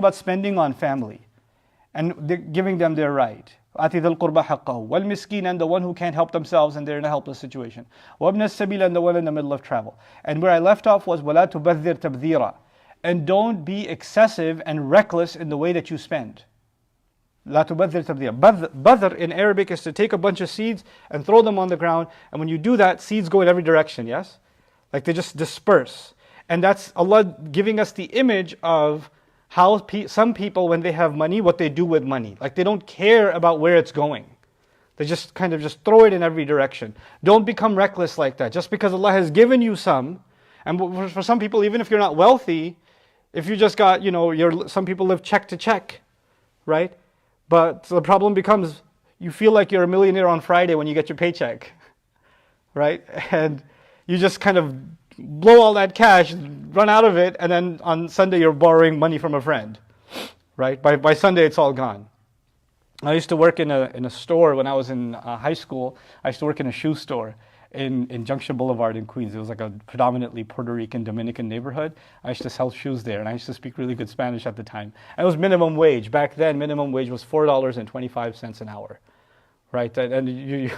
about spending on family and giving them their right. آتِ ذَا الْقُرْبَى حَقَّهُ وَالْمِسْكِينَ, and the one who can't help themselves and they're in a helpless situation. وَابْنَ السَّبِيلَ, and the one in the middle of travel. And where I left off was وَلَا تُبَذِّرْ تَبْذِيرًا, and don't be excessive and reckless in the way that you spend. لَا تُبَذِّرْ تَبْذِيرًا. Badr in Arabic is to take a bunch of seeds and throw them on the ground, and when you do that, seeds go in every direction, yes? Like they just disperse. And that's Allah giving us the image of how some people, when they have money, what they do with money. Like they don't care about where it's going. They just kind of just throw it in every direction. Don't become reckless like that. Just because Allah has given you some, and for some people, even if you're not wealthy, if you just got, some people live check to check, right? But the problem becomes, you feel like you're a millionaire on Friday when you get your paycheck, right? And you just kind of blow all that cash, run out of it, and then on Sunday you're borrowing money from a friend, right? By Sunday it's all gone. I used to work in a store when I was in high school. I used to work in a shoe store in Junction Boulevard in Queens. It was like a predominantly Puerto Rican, Dominican neighborhood. I used to sell shoes there, and I used to speak really good Spanish at the time. And it was minimum wage. Back then, minimum wage was $4.25 an hour. Right, and you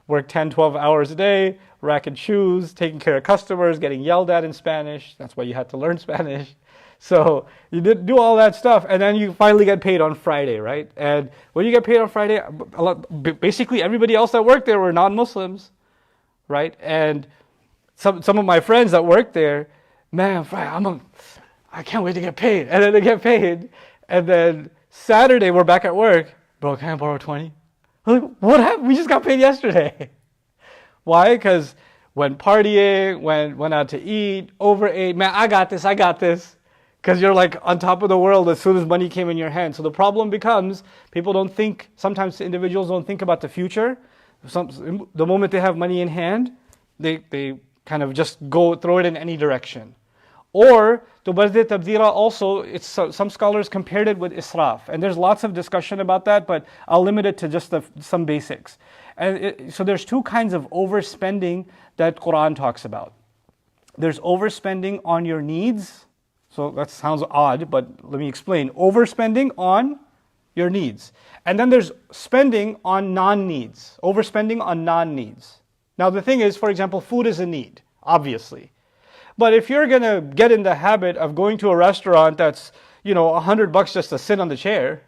work 10, 12 hours a day, racking shoes, taking care of customers, getting yelled at in Spanish. That's why you had to learn Spanish. So you did do all that stuff, and then you finally get paid on Friday, right? And when you get paid on Friday, basically everybody else that worked there were non-Muslims, right? And some of my friends that worked there, man, I can't wait to get paid. And then they get paid, and then Saturday we're back at work. Bro, can I borrow 20? Like, what happened? We just got paid yesterday. Why? Because went partying, went out to eat, overate. Man, I got this. Because you're like on top of the world as soon as money came in your hand. So the problem becomes, people don't think, sometimes individuals don't think about the future. The moment they have money in hand, they kind of just throw it in any direction. Or, tubazzir tabzira also, some scholars compared it with israf. And there's lots of discussion about that, but I'll limit it to just some basics. And so there's two kinds of overspending that Quran talks about. There's overspending on your needs. So that sounds odd, but let me explain. Overspending on your needs. And then there's spending on non-needs. Overspending on non-needs. Now the thing is, for example, food is a need, obviously. But if you're going to get in the habit of going to a restaurant that's, $100 just to sit on the chair,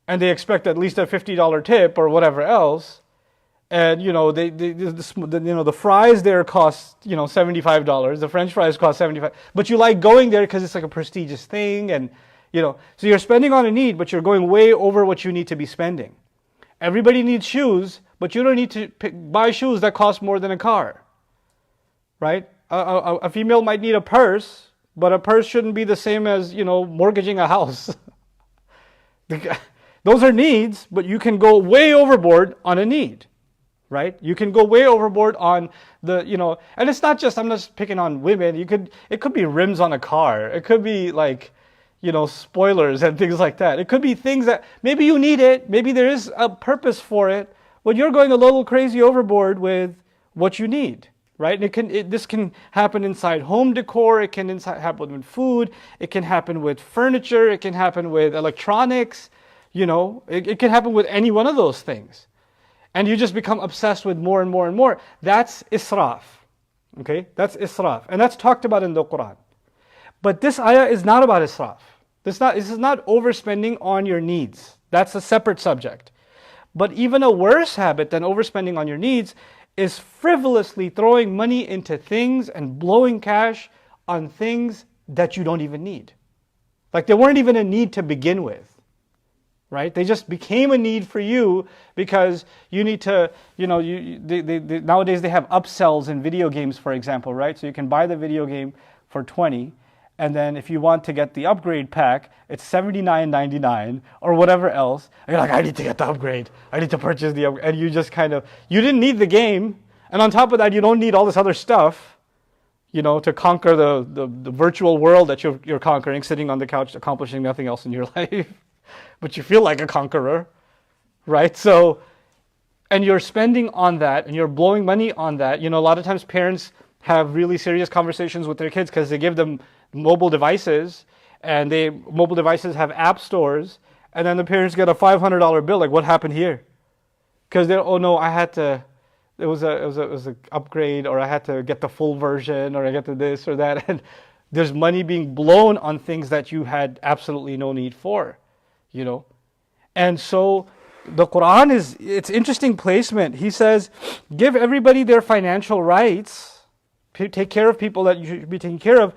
and they expect at least a $50 tip or whatever else, and the fries there cost $75, the French fries cost $75, but you like going there because it's like a prestigious thing, and so you're spending on a need, but you're going way over what you need to be spending. Everybody needs shoes, but you don't need to buy shoes that cost more than a car, right? A female might need a purse, but a purse shouldn't be the same as, mortgaging a house. Those are needs, but you can go way overboard on a need, right? You can go way overboard on and it's not just, I'm not just picking on women. It could be rims on a car. It could be like, spoilers and things like that. It could be things that maybe you need it, maybe there is a purpose for it, but you're going a little crazy overboard with what you need. Right? This can happen inside home decor, it can happen with food, it can happen with furniture, it can happen with electronics, it can happen with any one of those things. And you just become obsessed with more and more and more. That's israf. Okay? That's israf. And that's talked about in the Quran. But this ayah is not about israf. This is not overspending on your needs. That's a separate subject. But even a worse habit than overspending on your needs is frivolously throwing money into things and blowing cash on things that you don't even need. Like they weren't even a need to begin with, right? They just became a need for you because you need to, nowadays they have upsells in video games, for example, right? So you can buy the video game for $20, and then if you want to get the upgrade pack, it's $79.99 or whatever else. And you're like, I need to get the upgrade. I need to purchase the upgrade. And you just you didn't need the game. And on top of that, you don't need all this other stuff, to conquer the virtual world that you're conquering, sitting on the couch, accomplishing nothing else in your life. But you feel like a conqueror, right? So, and you're spending on that, and you're blowing money on that. A lot of times parents have really serious conversations with their kids because they give them mobile devices, and mobile devices have app stores, and then the parents get a $500 bill. Like, what happened here? Because oh no, I had to. It was a upgrade, or I had to get the full version, or I get to this or that, and there's money being blown on things that you had absolutely no need for, you know. And so the Quran it's interesting placement. He says, give everybody their financial rights, take care of people that you should be taking care of,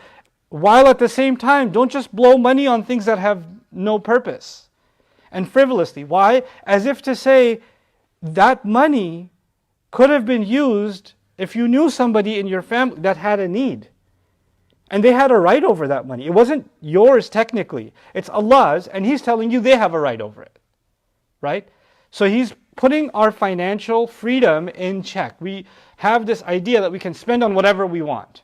while at the same time, don't just blow money on things that have no purpose and frivolously. Why? As if to say, that money could have been used if you knew somebody in your family that had a need. And they had a right over that money. It wasn't yours technically. It's Allah's, and He's telling you they have a right over it. Right? So He's putting our financial freedom in check. We have this idea that we can spend on whatever we want.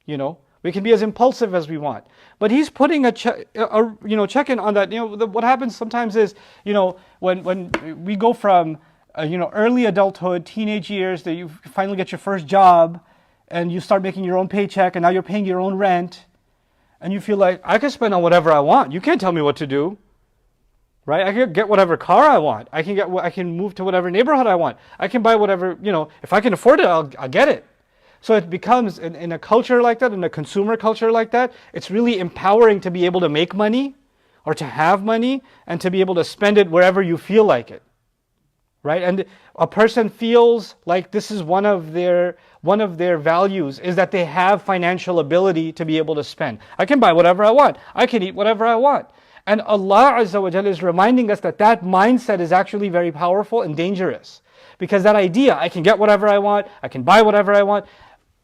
You know, we can be as impulsive as we want. But He's putting a check in on that. You know, what happens sometimes is, you know, when we go from early adulthood, teenage years, that you finally get your first job, and you start making your own paycheck, and now you're paying your own rent, and you feel like, I can spend on whatever I want. You can't tell me what to do, right? I can get whatever car I want. I can move to whatever neighborhood I want. I can buy whatever, if I can afford it, I'll get it. So it becomes, in a culture like that, in a consumer culture like that, it's really empowering to be able to make money, or to have money, and to be able to spend it wherever you feel like it. Right? And a person feels like this is one of their values, is that they have financial ability to be able to spend. I can buy whatever I want. I can eat whatever I want. And Allah Azza wa Jalla is reminding us that mindset is actually very powerful and dangerous. Because that idea, I can get whatever I want, I can buy whatever I want,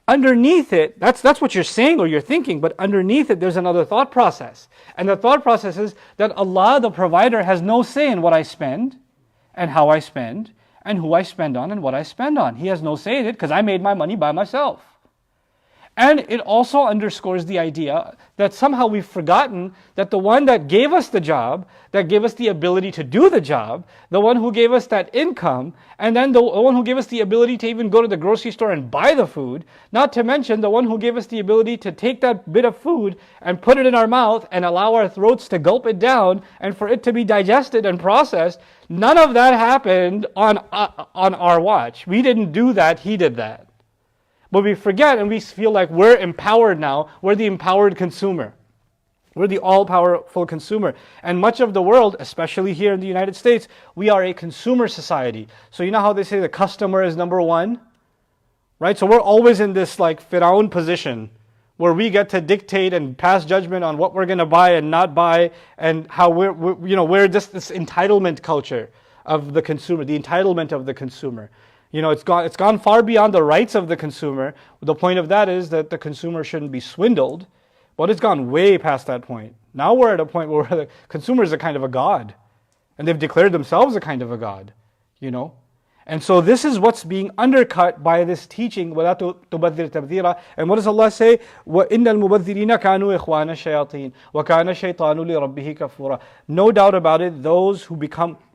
underneath it, that's what you're saying or you're thinking, but underneath it there's another thought process. And the thought process is that Allah, the provider, has no say in what I spend, and how I spend, and who I spend on, and what I spend on. He has no say in it because I made my money by myself. And it also underscores the idea that somehow we've forgotten that the one that gave us the job, that gave us the ability to do the job, the one who gave us that income, and then the one who gave us the ability to even go to the grocery store and buy the food, not to mention the one who gave us the ability to take that bit of food and put it in our mouth and allow our throats to gulp it down and for it to be digested and processed, none of that happened on our watch. We didn't do that, He did that. But we forget and we feel like we're empowered now. We're the empowered consumer. We're the all-powerful consumer. And much of the world, especially here in the United States, we are a consumer society. So you know how they say the customer is number one? Right? So we're always in this like Firaun position where we get to dictate and pass judgment on what we're going to buy and not buy, and how we're just this entitlement culture of the consumer, the entitlement of the consumer. It's gone far beyond the rights of the consumer. The point of that is that the consumer shouldn't be swindled, but it's gone way past that point. Now we're at a point where the consumer is a kind of a god, and they've declared themselves a kind of a god, And so this is what's being undercut by this teaching, وَلَا تُبَذِّرْ تَبْذِيرًا. And what does Allah say? وَإِنَّ الْمُبَذِّرِينَ كَانُوا إِخْوَانَ الشَّيَاطِينَ وَكَانَ الشَّيْطَانُ لِرَبِّهِ كَفُورًا. No doubt about it, those who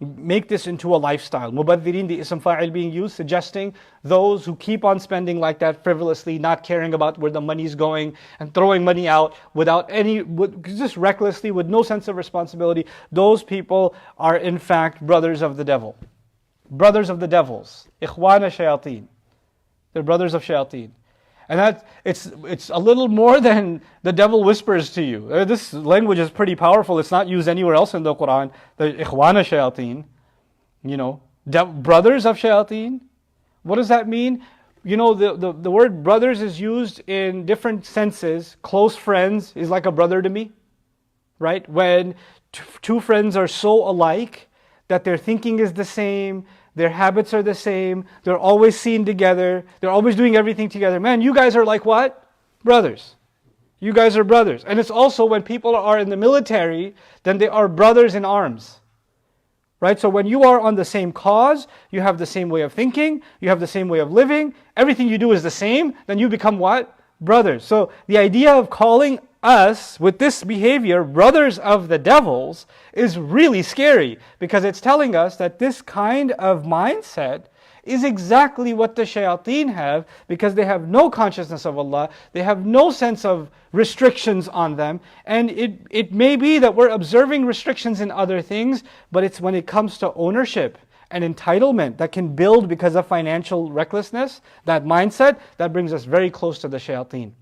make this into a lifestyle. Mubadhirin, the ism fa'il being used, suggesting those who keep on spending like that frivolously, not caring about where the money's going, and throwing money out just recklessly, with no sense of responsibility. Those people are in fact brothers of the devil. Brothers of the devils, ikhwana shayateen. They're brothers of shayateen. And that it's a little more than the devil whispers to you. This language is pretty powerful. It's not used anywhere else in the Quran. The ikhwana shayateen, brothers of shayateen. What does that mean? The word brothers is used in different senses. Close friends is like a brother to me, right? When two friends are so alike that their thinking is the same, their habits are the same, they're always seen together, they're always doing everything together. Man, you guys are like what? Brothers. You guys are brothers. And it's also when people are in the military, then they are brothers in arms. Right? So when you are on the same cause, you have the same way of thinking, you have the same way of living, everything you do is the same, then you become what? Brothers. So the idea of calling us, with this behavior, brothers of the devils, is really scary, because it's telling us that this kind of mindset is exactly what the shayateen have, because they have no consciousness of Allah, they have no sense of restrictions on them, and it may be that we're observing restrictions in other things, but it's when it comes to ownership and entitlement that can build because of financial recklessness, that mindset, that brings us very close to the shayateen.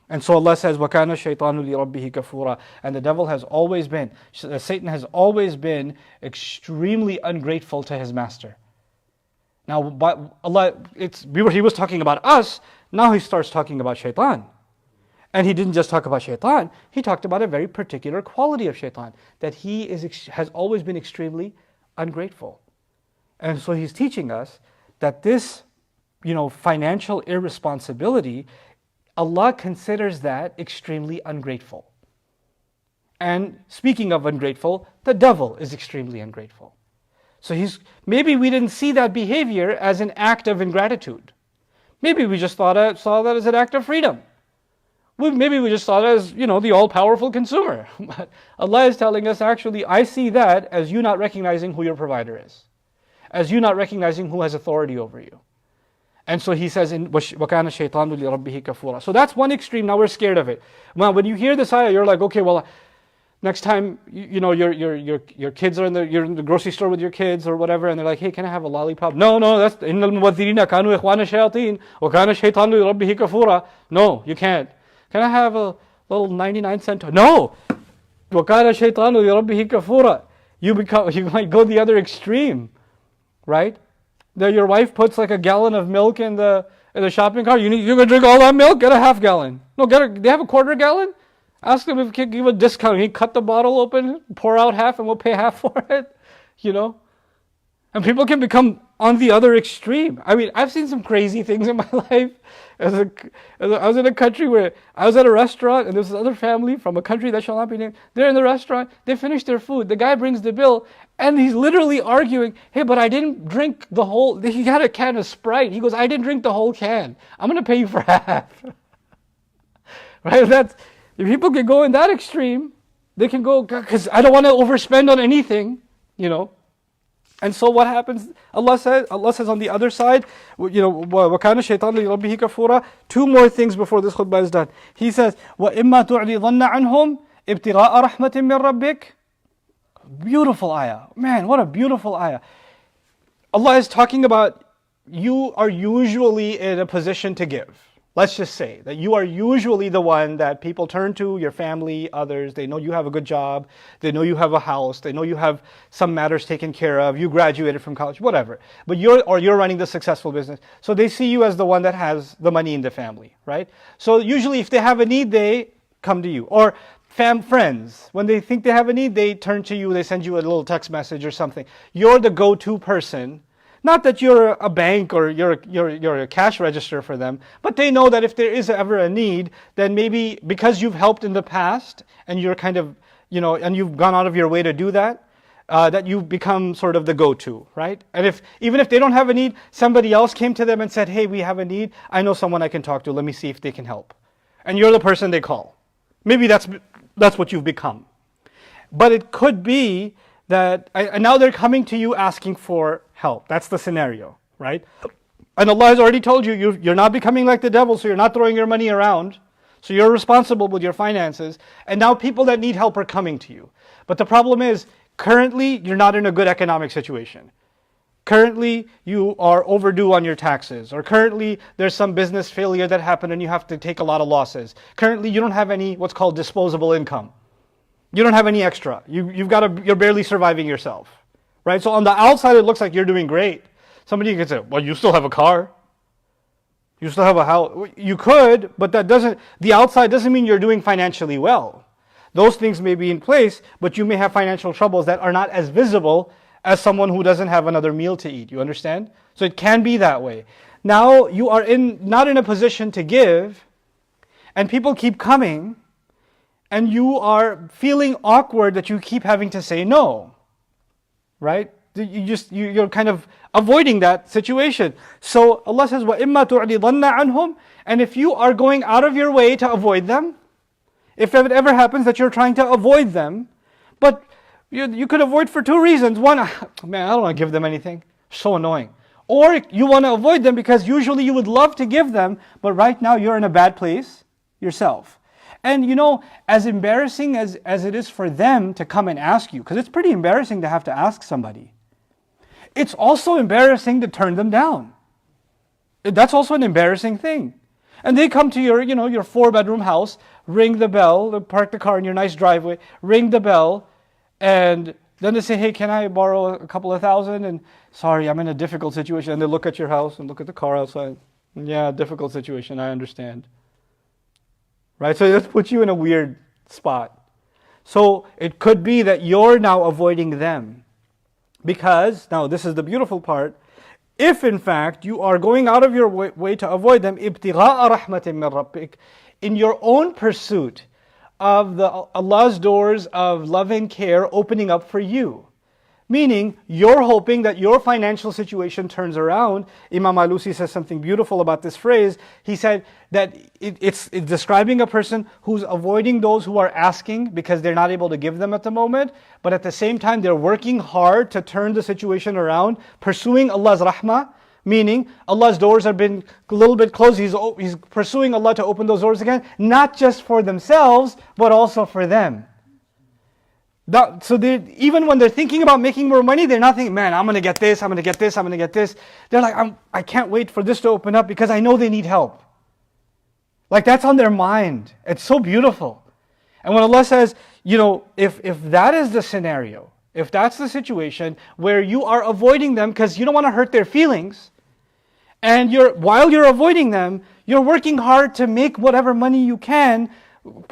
And so Allah says, وَكَانَ الشَّيْطَانُ لِرَبِّهِ كَفُورًا. And the devil has always been, Satan has always been extremely ungrateful to his master. Now, Allah, he was talking about us, now he starts talking about shaitan. And he didn't just talk about shaitan, he talked about a very particular quality of shaitan, that he has always been extremely ungrateful. And so he's teaching us that this, financial irresponsibility, Allah considers that extremely ungrateful. And speaking of ungrateful, the devil is extremely ungrateful. So maybe we didn't see that behavior as an act of ingratitude. Maybe we just saw that as an act of freedom. Maybe we just saw it as, the all-powerful consumer. But Allah is telling us, actually, I see that as you not recognizing who your provider is, as you not recognizing who has authority over you. And so he says, وَكَانَ الشَّيْطَانُ لِرَبِّهِ كَفُورًا. So that's one extreme. Now we're scared of it. Well, when you hear this ayah, you're like, okay, well, next time your kids are you're in the grocery store with your kids or whatever, and they're like, hey, can I have a lollipop? No, that's إِنَّ الْمُبَذِّرِينَ كَانُوا إِخْوَانَ الشَّيَاطِينَ وَكَانَ الشَّيْطَانُ لِرَبِّهِ كَفُورًا. No, you can't. Can I have a little 99-cent toy? No. وَكَانَ الشَّيْطَانُ لِرَبِّهِ كَفُورًا. You might go the other extreme, right? That your wife puts like a gallon of milk in the shopping cart. You're gonna drink all that milk? Get a half gallon. No, they have a quarter gallon? Ask them if we can give a discount. You cut the bottle open, pour out half, and we'll pay half for it. And people can become on the other extreme. I mean, I've seen some crazy things in my life. I was in a country where I was at a restaurant, and there was this other family from a country that shall not be named. They're in the restaurant. They finish their food. The guy brings the bill, and he's literally arguing, hey, but I didn't drink the whole... He had a can of Sprite. He goes, I didn't drink the whole can. I'm going to pay you for half. Right? If people can go in that extreme, they can go, because I don't want to overspend on anything, And so what happens? Allah says on the other side, وَكَانَ الشَّيْطَانُ لِرَبِّهِ كَفُورًا. Two more things before this khutbah is done. He says, وَإِمَّا تُعْرِضَنَّ عَنْهُمْ ابْتِغَاءَ رَحْمَةٍ مِّن رَبِّكَ. Beautiful ayah. Man, what a beautiful ayah. Allah is talking about you are usually in a position to give. Let's just say that you are usually the one that people turn to, your family, others. They know you have a good job. They know you have a house. They know you have some matters taken care of. You graduated from college, whatever. But you're running the successful business. So they see you as the one that has the money in the family, right? So usually if they have a need, they come to you. Or friends, when they think they have a need, they turn to you. They send you a little text message or something. You're the go-to person. Not that you're a bank or you're a cash register for them, but they know that if there is ever a need, then maybe because you've helped in the past and you're kind of, and you've gone out of your way to do that, that you become sort of the go-to, right? And even if they don't have a need, somebody else came to them and said, hey, we have a need. I know someone I can talk to. Let me see if they can help. And you're the person they call. Maybe that's what you've become. But it could be that, and now they're coming to you asking for help. That's the scenario, right? And Allah has already told you, you're not becoming like the devil, so you're not throwing your money around. So you're responsible with your finances. And now people that need help are coming to you. But the problem is, currently, you're not in a good economic situation. Currently, you are overdue on your taxes. Or currently, there's some business failure that happened and you have to take a lot of losses. Currently, you don't have any what's called disposable income. You don't have any extra. You're barely surviving yourself. Right? So on the outside, it looks like you're doing great. Somebody could say, well, you still have a car. You still have a house. You could, but the outside doesn't mean you're doing financially well. Those things may be in place, but you may have financial troubles that are not as visible as someone who doesn't have another meal to eat. You understand? So it can be that way. Now you are not in a position to give, and people keep coming, and you are feeling awkward that you keep having to say no. Right? You're kind of avoiding that situation. So Allah says, وَإِمَّا تُعْرِضَنَّ عَنْهُمْ. And if you are going out of your way to avoid them, if it ever happens that you're trying to avoid them, but you could avoid for two reasons. One, man, I don't want to give them anything. So annoying. Or you want to avoid them because usually you would love to give them, but right now you're in a bad place yourself. And as embarrassing as it is for them to come and ask you, because it's pretty embarrassing to have to ask somebody, it's also embarrassing to turn them down. That's also an embarrassing thing. And they come to your 4-bedroom house, ring the bell, park the car in your nice driveway, ring the bell, and then they say, hey, can I borrow a couple of $1,000? And sorry, I'm in a difficult situation. And they look at your house and look at the car outside. Yeah, difficult situation, I understand. Right? So this puts you in a weird spot. So it could be that you're now avoiding them. Because, now this is the beautiful part, if in fact you are going out of your way to avoid them, ابتغاء رحمة من ربك, in your own pursuit of Allah's doors of love and care opening up for you. Meaning, you're hoping that your financial situation turns around. Imam Alusi says something beautiful about this phrase. He said that it's describing a person who's avoiding those who are asking because they're not able to give them at the moment, but at the same time they're working hard to turn the situation around, pursuing Allah's rahmah, meaning Allah's doors have been a little bit closed. He's pursuing Allah to open those doors again, not just for themselves, but also for them. So even when they're thinking about making more money, they're not thinking, man, I'm going to get this, I'm going to get this, I'm going to get this. They're like, I can't wait for this to open up because I know they need help. Like that's on their mind. It's so beautiful. And when Allah says, if that is the scenario, if that's the situation where you are avoiding them because you don't want to hurt their feelings, and while you're avoiding them, you're working hard to make whatever money you can,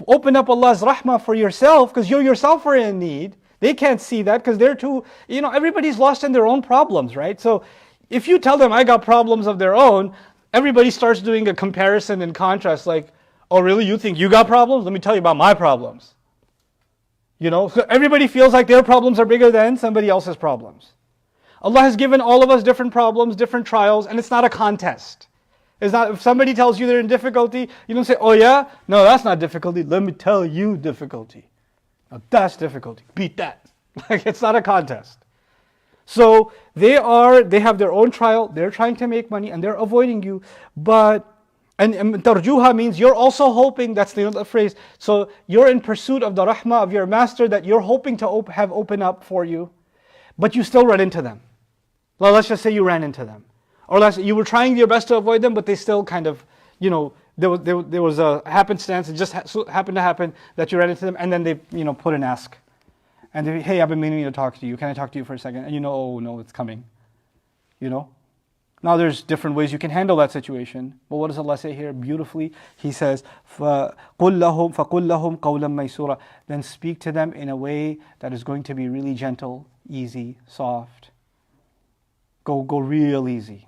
open up Allah's rahmah for yourself, because you yourself are in need. They can't see that because they're too, everybody's lost in their own problems, right? So if you tell them I got problems of their own, everybody starts doing a comparison and contrast, like, oh really, you think you got problems? Let me tell you about my problems. So everybody feels like their problems are bigger than somebody else's problems. Allah has given all of us different problems, different trials, and it's not a contest. It's not, if somebody tells you they're in difficulty, you don't say, oh yeah? No, that's not difficulty. Let me tell you difficulty. Now that's difficulty. Beat that. It's not a contest. So they have their own trial, they're trying to make money, and they're avoiding you. And tarjuha means you're also hoping, that's the other phrase. So you're in pursuit of the rahmah of your master that you're hoping to have open up for you, but you still run into them. Well, let's just say you ran into them. Or you were trying your best to avoid them, but they still kind of, there was a happenstance, it just happened to happen that you ran into them, and then they, put an ask. And they, hey, I've been meaning to talk to you. Can I talk to you for a second? And oh no, it's coming. Now there's different ways you can handle that situation. But what does Allah say here beautifully? He says, فَقُلْ لَهُمْ قَوْلًا مَيْسُورًا. Then speak to them in a way that is going to be really gentle, easy, soft. Go real easy.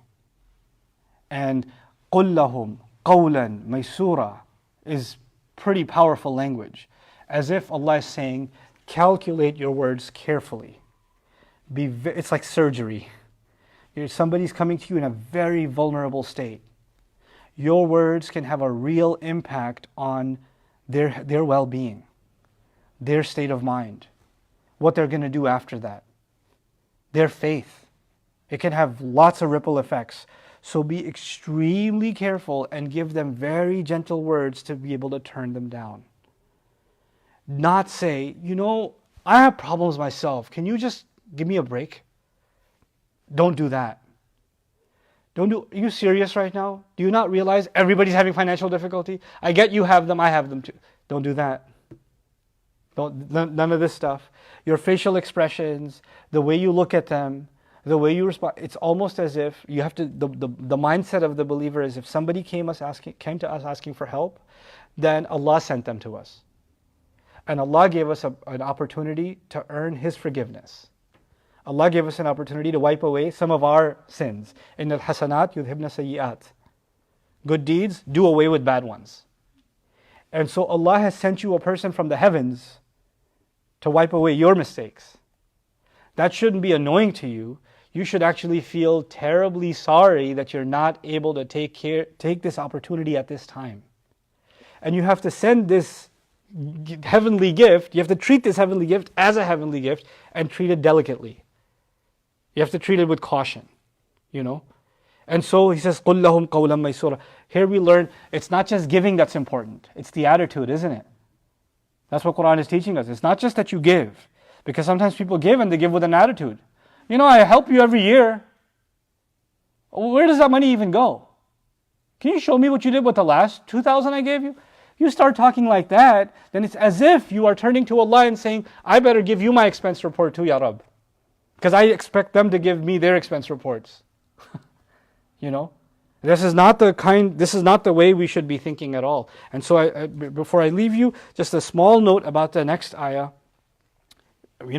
And قُلْ لَهُمْ قَوْلًا مَيْسُورًا is pretty powerful language. As if Allah is saying, calculate your words carefully. It's like surgery. Somebody's coming to you in a very vulnerable state. Your words can have a real impact on their well-being, their state of mind, what they're going to do after that, their faith. It can have lots of ripple effects. So be extremely careful and give them very gentle words to be able to turn them down. Not say, I have problems myself. Can you just give me a break? Don't do that. Are you serious right now? Do you not realize everybody's having financial difficulty? I get you have them, I have them too. Don't do that. None of this stuff. Your facial expressions, the way you look at them, the way you respond, it's almost as if you have to, the mindset of the believer is if somebody came to us asking for help, then Allah sent them to us. And Allah gave us an opportunity to earn His forgiveness. Allah gave us an opportunity to wipe away some of our sins. إِنَّ الْحَسَنَاتِ يُذْهِبْنَ سَيِّئَاتِ. Good deeds do away with bad ones. And so Allah has sent you a person from the heavens to wipe away your mistakes. That shouldn't be annoying to you. You should actually feel terribly sorry that you're not able to take this opportunity at this time. And you have to send this heavenly gift, you have to treat this heavenly gift as a heavenly gift and treat it delicately. You have to treat it with caution, And so he says, قُلْ لَهُمْ قَوْلًا مَيْسُورًا. Here we learn it's not just giving that's important. It's the attitude, isn't it? That's what Quran is teaching us. It's not just that you give. Because sometimes people give and they give with an attitude. I help you every year. Where does that money even go? Can you show me what you did with the last 2,000 I gave you? You start talking like that, then it's as if you are turning to Allah and saying, I better give you my expense report too, Ya Rab. Because I expect them to give me their expense reports. This is not the way we should be thinking at all. And so before I leave you, just a small note about the next ayah. We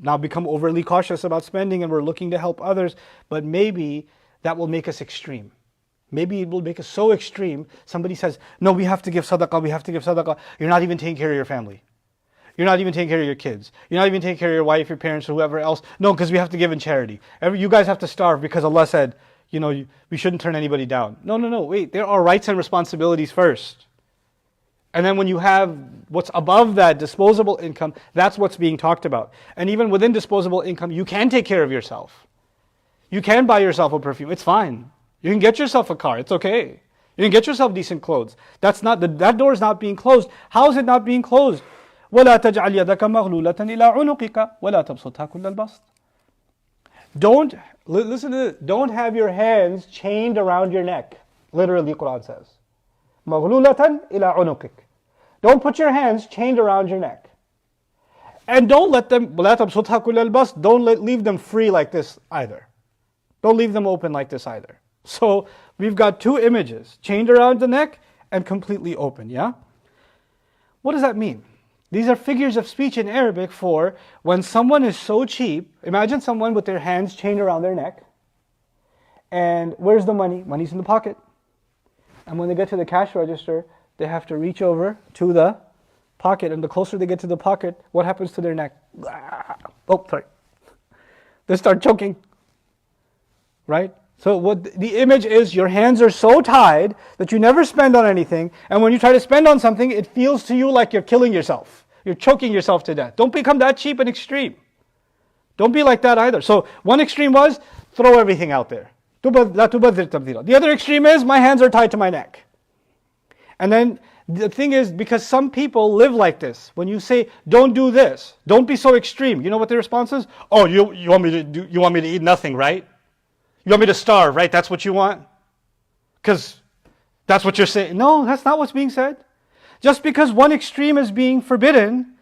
now become overly cautious about spending and we're looking to help others, but maybe that will make us extreme. Maybe it will make us so extreme, somebody says, no, we have to give sadaqah, You're not even taking care of your family. You're not even taking care of your kids. You're not even taking care of your wife, your parents, or whoever else. No, because we have to give in charity. You guys have to starve because Allah said, we shouldn't turn anybody down. No, wait, there are rights and responsibilities first. And then when you have what's above that, disposable income, that's what's being talked about. And even within disposable income, you can take care of yourself. You can buy yourself a perfume, it's fine. You can get yourself a car, it's okay. You can get yourself decent clothes. That door is not being closed. How is it not being closed? وَلَا تَجْعَلْ يَدَكَ مَغْلُولَةً إِلَىٰ عُنُقِكَ وَلَا تَبْسُطْهَا كُلَّ الْبَسْطِ. Listen to this, don't have your hands chained around your neck. Literally, Quran says. مَغْلُولَةً إِلَىٰ عُنُقِكَ. Don't put your hands chained around your neck. And don't let them, وَلَا تَبْسُطْهَا كُلَّ الْبَسْطِ. Don't leave them free like this either. Don't leave them open like this either. So we've got two images, chained around the neck and completely open, yeah? What does that mean? These are figures of speech in Arabic for when someone is so cheap. Imagine someone with their hands chained around their neck. And where's the money? Money's in the pocket. And when they get to the cash register, they have to reach over to the pocket. And the closer they get to the pocket, what happens to their neck? Oh, sorry. They start choking. Right? So what the image is, your hands are so tied that you never spend on anything. And when you try to spend on something, it feels to you like you're killing yourself. You're choking yourself to death. Don't become that cheap and extreme. Don't be like that either. So one extreme was, throw everything out there. The other extreme is, my hands are tied to my neck. And then the thing is, because some people live like this. When you say, don't do this, don't be so extreme. You know what the response is? Oh, you want me to eat nothing, right? You want me to starve, right? That's what you want? Because that's what you're saying. No, that's not what's being said. Just because one extreme is being forbidden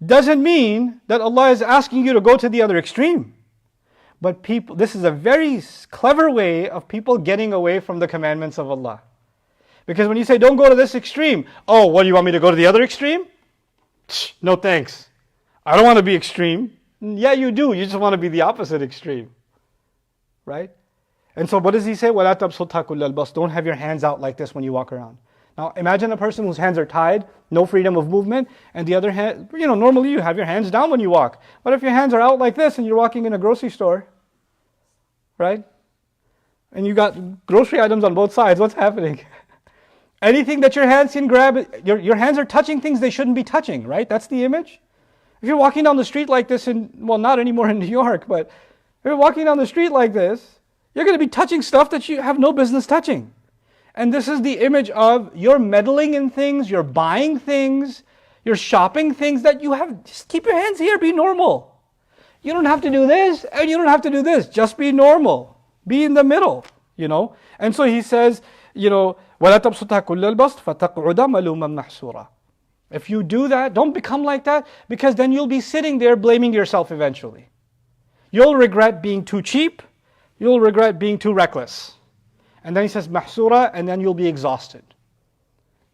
doesn't mean that Allah is asking you to go to the other extreme. But this is a very clever way of people getting away from the commandments of Allah. Because when you say, don't go to this extreme, oh, what, do you want me to go to the other extreme? No thanks. I don't want to be extreme. Yeah, you do. You just want to be the opposite extreme. Right? And so what does he say? وَلَا تَبْسُطْهَا كُلَّ الْبَسْطِ. Don't have your hands out like this when you walk around. Now imagine a person whose hands are tied, no freedom of movement, and the other hand, normally you have your hands down when you walk. But if your hands are out like this and you're walking in a grocery store, right? And you got grocery items on both sides, what's happening? Anything that your hands can grab, your hands are touching things they shouldn't be touching, right? That's the image. If you're walking down the street like this not anymore in New York, but if you're walking down the street like this, you're going to be touching stuff that you have no business touching. And this is the image of you're meddling in things, you're buying things, you're shopping things that you have. Just keep your hands here, be normal. You don't have to do this and you don't have to do this. Just be normal. Be in the middle, And so he says, وَلَا تَبْسُطْهَا كُلَّ الْبَسْطِ فَتَقْعُدَ مَلُومًا مَحْسُورًا. If you do that, don't become like that, because then you'll be sitting there blaming yourself eventually. You'll regret being too cheap. You'll regret being too reckless. And then he says, mahsura, and then you'll be exhausted.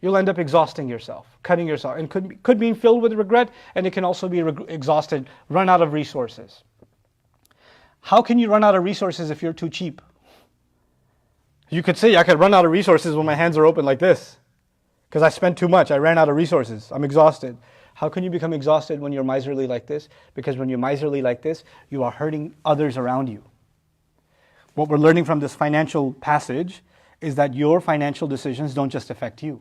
You'll end up exhausting yourself, cutting yourself. And could be filled with regret, and it can also be exhausted, run out of resources. How can you run out of resources if you're too cheap? You could say, I could run out of resources when my hands are open like this. Because I spent too much, I ran out of resources, I'm exhausted. How can you become exhausted when you're miserly like this? Because when you're miserly like this, you are hurting others around you. What we're learning from this financial passage is that your financial decisions don't just affect you.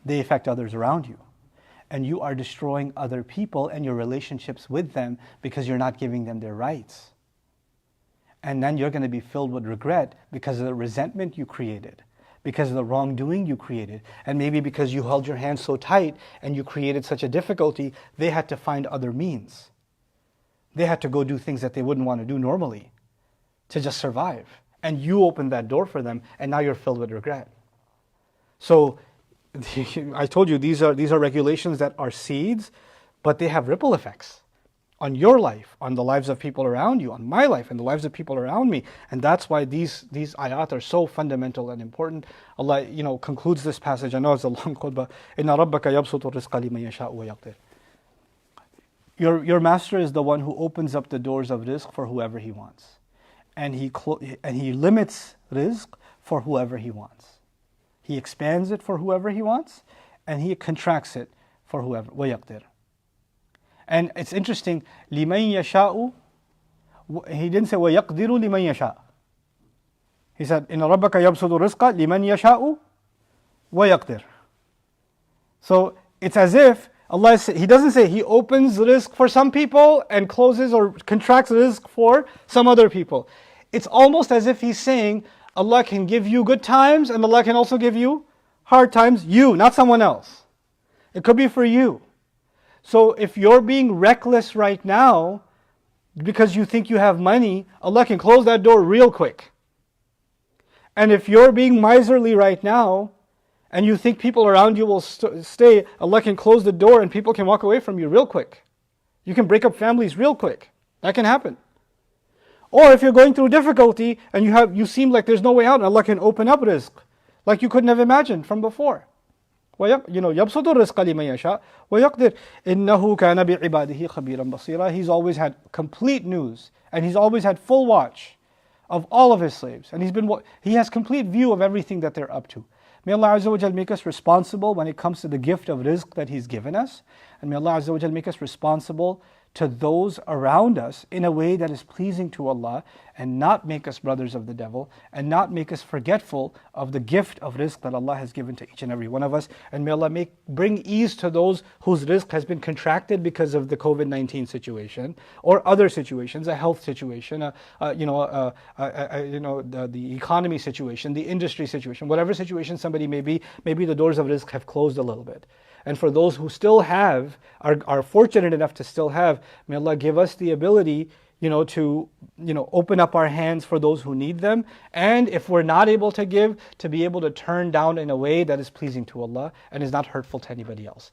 They affect others around you. And you are destroying other people and your relationships with them because you're not giving them their rights. And then you're going to be filled with regret because of the resentment you created, because of the wrongdoing you created. And maybe because you held your hands so tight and you created such a difficulty, they had to find other means. They had to go do things that they wouldn't want to do normally to just survive. And you opened that door for them, and now you're filled with regret. So I told you these are regulations that are seeds, but they have ripple effects on your life, on the lives of people around you, on my life and the lives of people around me. And that's why these ayat are so fundamental and important. Allah, concludes this passage. I know it's a long khutbah. Inna rabbaka yabsutu rizqa liman yasha'u wa yaqdir. Your master is the one who opens up the doors of rizq for whoever he wants. And he limits rizq for whoever he wants. He expands it for whoever he wants, and he contracts it for whoever. Wa yaqdir. And it's interesting, لِمَنْ يَشَاءُ, he didn't say وَيَقْدِرُ لِمَنْ يَشَاءُ. He said, إِنَّ رَبَّكَ يَبْسُطُ الرِّزْقَ لِمَنْ يَشَاءُ وَيَقْدِرُ. So it's as if Allah, He doesn't say He opens rizq for some people and closes or contracts rizq for some other people. It's almost as if He's saying, Allah can give you good times and Allah can also give you hard times. You, not someone else. It could be for you. So if you're being reckless right now because you think you have money, Allah can close that door real quick. And if you're being miserly right now and you think people around you will stay, Allah can close the door and people can walk away from you real quick. You can break up families real quick. That can happen. Or if you're going through difficulty and you seem like there's no way out, Allah can open up rizq like you couldn't have imagined from before. يَبْسُطُ الرِّزْقَ لِمَنْ يَشَاءُ وَيَقْدِرُ إِنَّهُ كَانَ بِعِبَادِهِ خَبِيرًا بَصِيرًا. He's always had complete news, and He's always had full watch of all of His slaves, and He has complete view of everything that they're up to. May Allah Azza wa Jal make us responsible when it comes to the gift of rizq that He's given us, and may Allah Azza wa Jal make us responsible to those around us in a way that is pleasing to Allah, and not make us brothers of the devil, and not make us forgetful of the gift of rizq that Allah has given to each and every one of us. And may Allah bring ease to those whose rizq has been contracted because of the COVID-19 situation or other situations, a health situation, the economy situation, the industry situation, whatever situation somebody may be, maybe the doors of rizq have closed a little bit. And for those who still have, are fortunate enough to still have, may Allah give us the ability, to open up our hands for those who need them. And if we're not able to give, to be able to turn down in a way that is pleasing to Allah and is not hurtful to anybody else.